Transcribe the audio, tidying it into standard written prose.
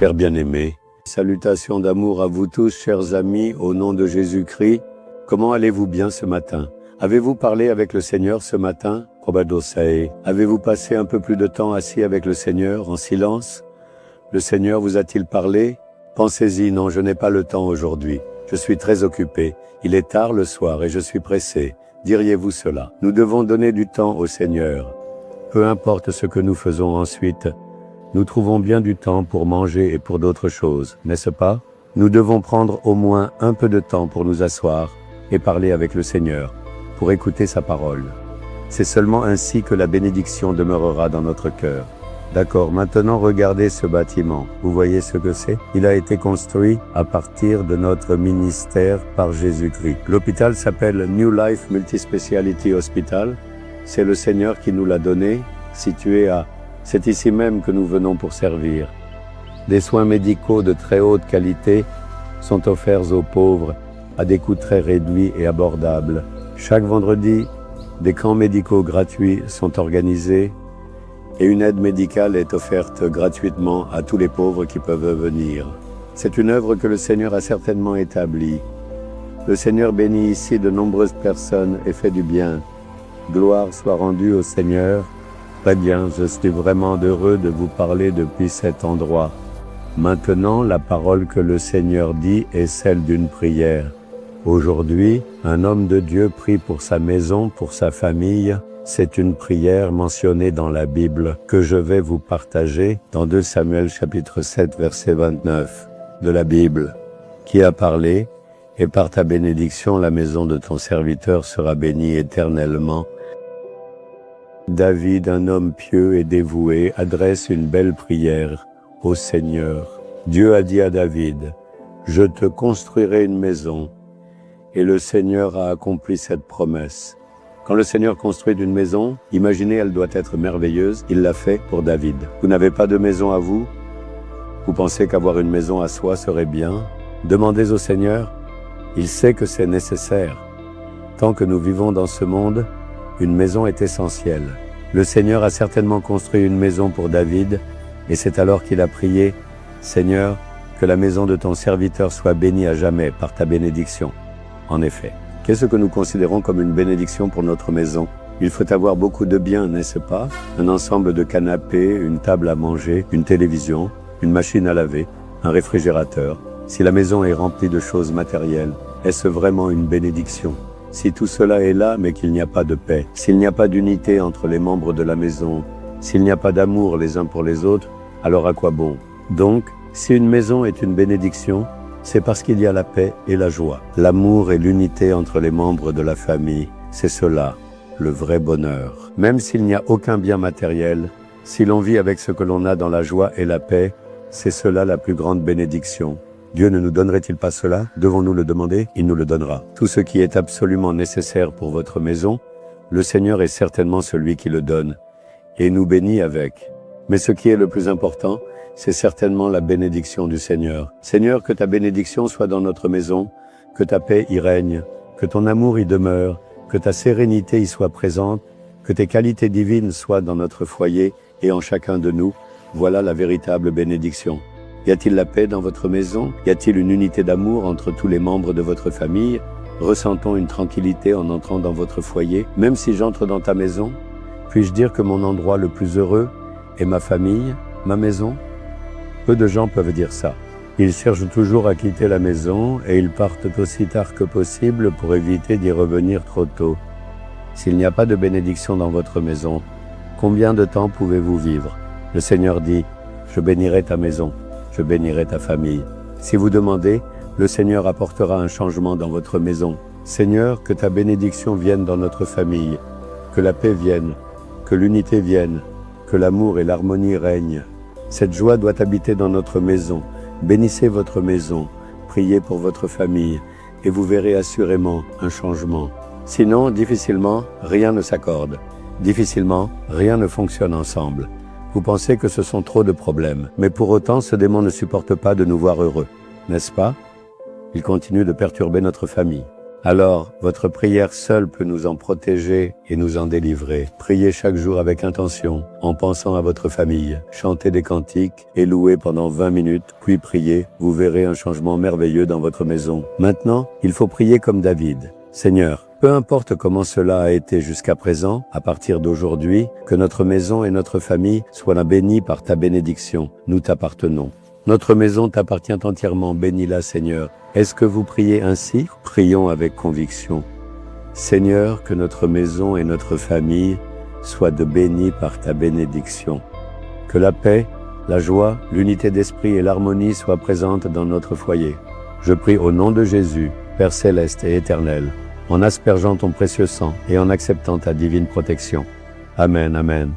Chers bien-aimés, salutations d'amour à vous tous, chers amis, au nom de Jésus-Christ. Comment allez-vous bien ce matin? Avez-vous parlé avec le Seigneur ce matin? Probadosai. Avez-vous passé un peu plus de temps assis avec le Seigneur, en silence? Le Seigneur vous a-t-il parlé? Pensez-y, non, je n'ai pas le temps aujourd'hui. Je suis très occupé. Il est tard le soir et je suis pressé. Diriez-vous cela? Nous devons donner du temps au Seigneur. Peu importe ce que nous faisons ensuite, nous trouvons bien du temps pour manger et pour d'autres choses, n'est-ce pas? Nous devons prendre au moins un peu de temps pour nous asseoir et parler avec le Seigneur, pour écouter sa parole. C'est seulement ainsi que la bénédiction demeurera dans notre cœur. D'accord, maintenant regardez ce bâtiment. Vous voyez ce que c'est? Il a été construit à partir de notre ministère par Jésus-Christ. L'hôpital s'appelle New Life Multispeciality Hospital. C'est le Seigneur qui nous l'a donné, c'est ici même que nous venons pour servir. Des soins médicaux de très haute qualité sont offerts aux pauvres à des coûts très réduits et abordables. Chaque vendredi, des camps médicaux gratuits sont organisés et une aide médicale est offerte gratuitement à tous les pauvres qui peuvent venir. C'est une œuvre que le Seigneur a certainement établie. Le Seigneur bénit ici de nombreuses personnes et fait du bien. Gloire soit rendue au Seigneur. Très bien, je suis vraiment heureux de vous parler depuis cet endroit. Maintenant, la parole que le Seigneur dit est celle d'une prière. Aujourd'hui, un homme de Dieu prie pour sa maison, pour sa famille. C'est une prière mentionnée dans la Bible que je vais vous partager dans 2 Samuel chapitre 7 verset 29 de la Bible, qui a parlé « Et par ta bénédiction, la maison de ton serviteur sera bénie éternellement ». David, un homme pieux et dévoué, adresse une belle prière au Seigneur. Dieu a dit à David, « Je te construirai une maison ». Et le Seigneur a accompli cette promesse. Quand le Seigneur construit une maison, imaginez, elle doit être merveilleuse. Il l'a fait pour David. Vous n'avez pas de maison à vous? Vous pensez qu'avoir une maison à soi serait bien? Demandez au Seigneur. Il sait que c'est nécessaire. Tant que nous vivons dans ce monde, une maison est essentielle. Le Seigneur a certainement construit une maison pour David, et c'est alors qu'il a prié, « Seigneur, que la maison de ton serviteur soit bénie à jamais par ta bénédiction. » En effet, qu'est-ce que nous considérons comme une bénédiction pour notre maison? Il faut avoir beaucoup de biens, n'est-ce pas? Un ensemble de canapés, une table à manger, une télévision, une machine à laver, un réfrigérateur. Si la maison est remplie de choses matérielles, est-ce vraiment une bénédiction? Si tout cela est là, mais qu'il n'y a pas de paix, s'il n'y a pas d'unité entre les membres de la maison, s'il n'y a pas d'amour les uns pour les autres, alors à quoi bon? Donc, si une maison est une bénédiction, c'est parce qu'il y a la paix et la joie. L'amour et l'unité entre les membres de la famille, c'est cela, le vrai bonheur. Même s'il n'y a aucun bien matériel, si l'on vit avec ce que l'on a dans la joie et la paix, c'est cela la plus grande bénédiction. Dieu ne nous donnerait-il pas cela? Devons-nous le demander? Il nous le donnera. Tout ce qui est absolument nécessaire pour votre maison, le Seigneur est certainement celui qui le donne et nous bénit avec. Mais ce qui est le plus important, c'est certainement la bénédiction du Seigneur. Seigneur, que ta bénédiction soit dans notre maison, que ta paix y règne, que ton amour y demeure, que ta sérénité y soit présente, que tes qualités divines soient dans notre foyer et en chacun de nous. Voilà la véritable bénédiction. Y a-t-il la paix dans votre maison? Y a-t-il une unité d'amour entre tous les membres de votre famille? Ressentons une tranquillité en entrant dans votre foyer. Même si j'entre dans ta maison, puis-je dire que mon endroit le plus heureux est ma famille, ma maison? Peu de gens peuvent dire ça. Ils cherchent toujours à quitter la maison et ils partent aussi tard que possible pour éviter d'y revenir trop tôt. S'il n'y a pas de bénédiction dans votre maison, combien de temps pouvez-vous vivre? Le Seigneur dit, « Je bénirai ta maison. Je bénirai ta famille. » Si vous demandez, le Seigneur apportera un changement dans votre maison. Seigneur, que ta bénédiction vienne dans notre famille, que la paix vienne, que l'unité vienne, que l'amour et l'harmonie règnent. Cette joie doit habiter dans notre maison. Bénissez votre maison, priez pour votre famille, et vous verrez assurément un changement. Sinon, difficilement, rien ne s'accorde. Difficilement, rien ne fonctionne ensemble. Vous pensez que ce sont trop de problèmes, mais pour autant, ce démon ne supporte pas de nous voir heureux, n'est-ce pas? Il continue de perturber notre famille. Alors, votre prière seule peut nous en protéger et nous en délivrer. Priez chaque jour avec intention, en pensant à votre famille. Chantez des cantiques et louez pendant 20 minutes, puis priez. Vous verrez un changement merveilleux dans votre maison. Maintenant, il faut prier comme David. Seigneur, peu importe comment cela a été jusqu'à présent, à partir d'aujourd'hui, que notre maison et notre famille soient bénies par ta bénédiction. Nous t'appartenons. Notre maison t'appartient entièrement, bénis-la Seigneur. Est-ce que vous priez ainsi? Prions avec conviction. Seigneur, que notre maison et notre famille soient bénies par ta bénédiction. Que la paix, la joie, l'unité d'esprit et l'harmonie soient présentes dans notre foyer. Je prie au nom de Jésus, Père céleste et éternel, en aspergeant ton précieux sang et en acceptant ta divine protection. Amen, amen.